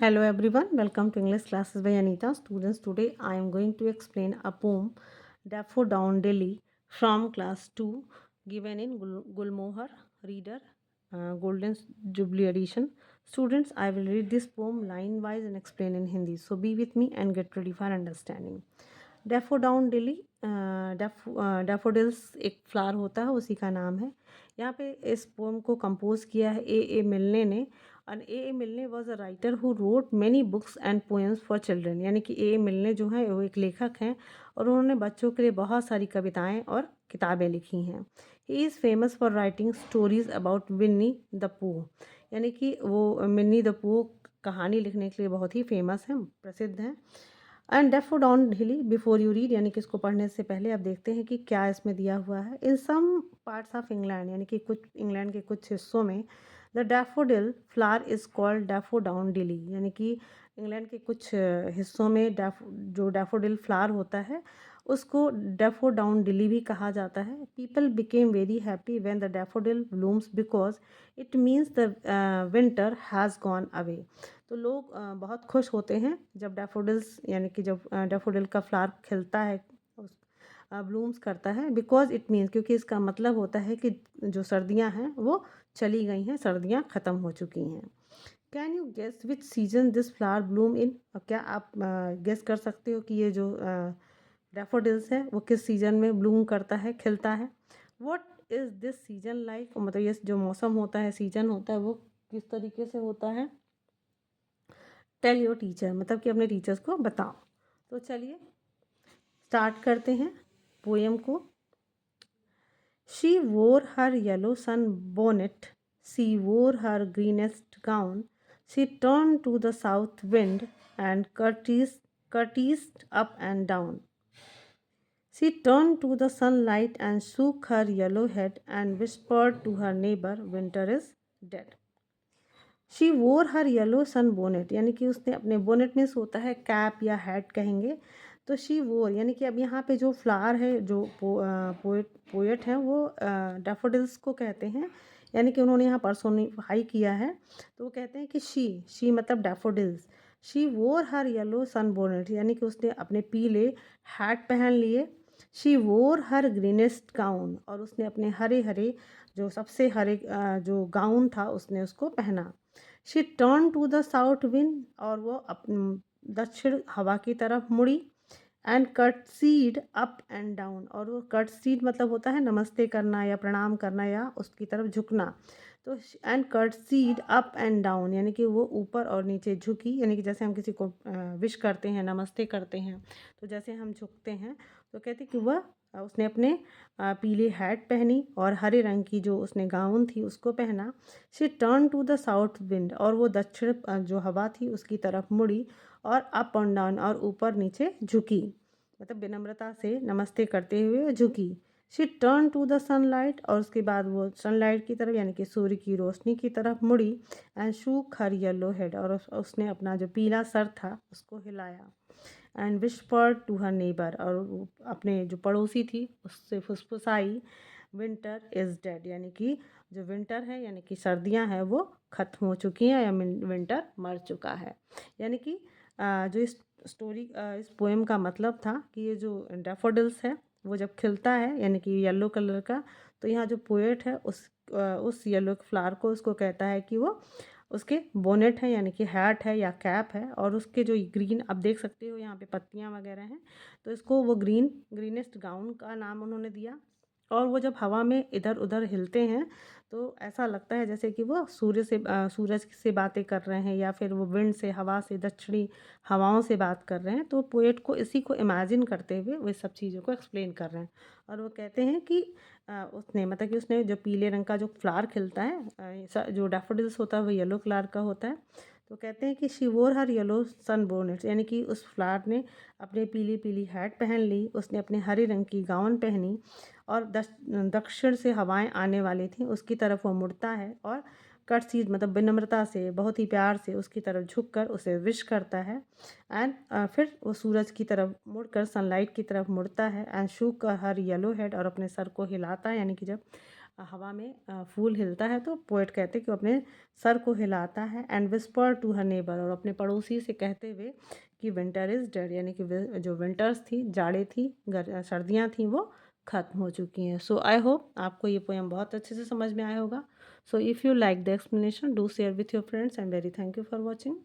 Hello everyone, welcome to English classes by Anita. Students, today I am going to explain a poem Daffodil Delhi from class 2 given in Gulmohar Reader Golden Jubilee Edition. Students, I will read this poem line wise and explain in Hindi. So be with me and get ready for understanding. Daffodown dilly daffodils एक flower होता है, उसी का नाम है। यहाँ पे इस पोम को कंपोज किया है ए मिल्ने ने। और ए मिल्ने was a writer who wrote many books and poems for children. यानी कि ए मिल्ने जो है वो एक लेखक हैं और उन्होंने बच्चों के लिए बहुत सारी कविताएं और किताबें लिखी हैं। He is famous for writing stories about Winnie the Pooh. यानी कि वो मिन्नी द पू कहानी लिखने के लिए बहुत ही फेमस हैं, प्रसिद्ध हैं। एंड डैफोडाउन हिली बिफोर यू रीड, यानी कि इसको पढ़ने से पहले आप देखते हैं कि क्या इसमें दिया हुआ है। In some parts of England, यानी कि कुछ इंग्लैंड के कुछ हिस्सों में the daffodil flower is called daffodown dilly. यानी कि इंग्लैंड के कुछ हिस्सों में जो डैफोडिल फ्लावर होता है उसको डैफोडाउन डिली भी कहा जाता है। People became very happy when the daffodil blooms because it means the winter has gone away. तो लोग बहुत खुश होते हैं जब डैफोडिल्स, यानी कि जब डैफोडिल का फ्लावर खिलता है, ब्लूम्स करता है। बिकॉज इट मीन्स, क्योंकि इसका मतलब होता है कि जो सर्दियां हैं वो चली गई हैं, सर्दियां ख़त्म हो चुकी हैं। Can you guess which season this flower bloom in? क्या आप गेस कर सकते हो कि ये जो डैफोडिल्स है वो किस सीजन में ब्लूम करता है, खिलता है? What is this season like? मतलब ये जो मौसम होता है, सीजन होता है, वो किस तरीके से होता है? टेल योर टीचर, मतलब कि अपने टीचर्स को बताओ। तो चलिए स्टार्ट करते हैं पोएम को। She wore her yellow sun bonnet, she wore her greenest gown, she turn to the south wind and curtsied up and down, she turn to the sunlight and shook her yellow head and whispered to her neighbor, winter is dead. She wore her yellow sun bonnet, यानी कि उसने अपने bonnet में होता है cap या hat कहेंगे। तो शी वोर, यानी कि अब यहाँ पे जो फ्लावर है, जो पोएट हैं वो डैफोडिल्स को कहते हैं, यानी कि उन्होंने यहाँ पर्सोनिफाई किया है। तो वो कहते हैं कि शी मतलब daffodils. She wore her yellow sun bonnet, यानी कि उसने अपने पीले हैट पहन लिए। She wore her greenest gown, और उसने अपने हरे हरे जो सबसे हरे जो गाउन था उसने उसको पहना। She turn to the south wind, और वो दक्षिण हवा की तरफ मुड़ी। And curtsied up and down, और वो कट सीड मतलब होता है नमस्ते करना या प्रणाम करना या उसकी तरफ झुकना। तो and curtsied up and down, यानी कि वो ऊपर और नीचे झुकी, यानी कि जैसे हम किसी को विश करते हैं, नमस्ते करते हैं, तो जैसे हम झुकते हैं। तो कहते कि वह उसने अपने पीली हैट पहनी और हरे रंग की जो उसने गाउन थी उसको पहना। She turn to the south wind, और वो दक्षिण जो हवा थी उसकी तरफ मुड़ी और अप एंड डाउन, और ऊपर नीचे झुकी, मतलब विनम्रता से नमस्ते करते हुए झुकी। She turn to the sunlight, और उसके बाद वो सनलाइट की तरफ, यानी कि सूर्य की रोशनी की तरफ मुड़ी। And shook her yellow head, और उसने अपना जो पीला सर था उसको हिलाया। And whispered to her neighbour, और वो अपने जो पड़ोसी थी उससे फुसफुसाई, विंटर इज़ डेड, यानी कि जो विंटर है, यानी कि सर्दियां हैं, वो ख़त्म हो चुकी हैं या विंटर मर चुका है। यानी कि जो इस स्टोरी इस पोएम का मतलब था कि ये जो डैफोडिल्स है वो जब खिलता है, यानी कि येलो कलर का, तो यहाँ जो पोएट है उस येलो फ्लावर को उसको कहता है कि वो उसके बोनेट है, यानी कि हैट है या कैप है, और उसके जो ग्रीन, आप देख सकते हो यहाँ पे पत्तियाँ वगैरह हैं, तो इसको वो ग्रीनेस्ट गाउन का नाम उन्होंने दिया। और वो जब हवा में इधर उधर हिलते हैं तो ऐसा लगता है जैसे कि वो सूरज से बातें कर रहे हैं, या फिर वो विंड से, हवा से, दक्षिणी हवाओं से बात कर रहे हैं। तो पोएट को इसी को इमेजिन करते हुए वो सब चीज़ों को एक्सप्लेन कर रहे हैं। और वो कहते हैं कि उसने, मतलब कि उसने जो पीले रंग का जो फ्लावर खिलता है, जो डैफोडिल्स होता है वो येलो कलर का होता है। तो कहते हैं कि she wore her yellow sun bonnet, यानी कि उस फ्लावर ने अपने पीली पीली हैट पहन ली, उसने अपने हरे रंग की गाउन पहनी, और दक्षिण से हवाएं आने वाली थी उसकी तरफ वो मुड़ता है, और कट सीट मतलब विनम्रता से, बहुत ही प्यार से उसकी तरफ झुककर उसे विश करता है। एंड फिर वो सूरज की तरफ मुड़कर, सनलाइट की तरफ मुड़ता है। And shook her yellow head, और अपने सर को हिलाता है, यानी कि जब हवा में फूल हिलता है तो पोएट कहते हैं कि वो अपने सर को हिलाता है। And whisper to her neighbour, और अपने पड़ोसी से कहते हुए कि विंटर इज़ डेड, यानी कि जो विंटर्स थी, जाड़े थी, सर्दियाँ थी, वो ख़त्म हो चुकी हैं। सो आई होप आपको ये पोएम बहुत अच्छे से समझ में आया होगा। So if you like the explanation, do share with your friends and very thank you for watching.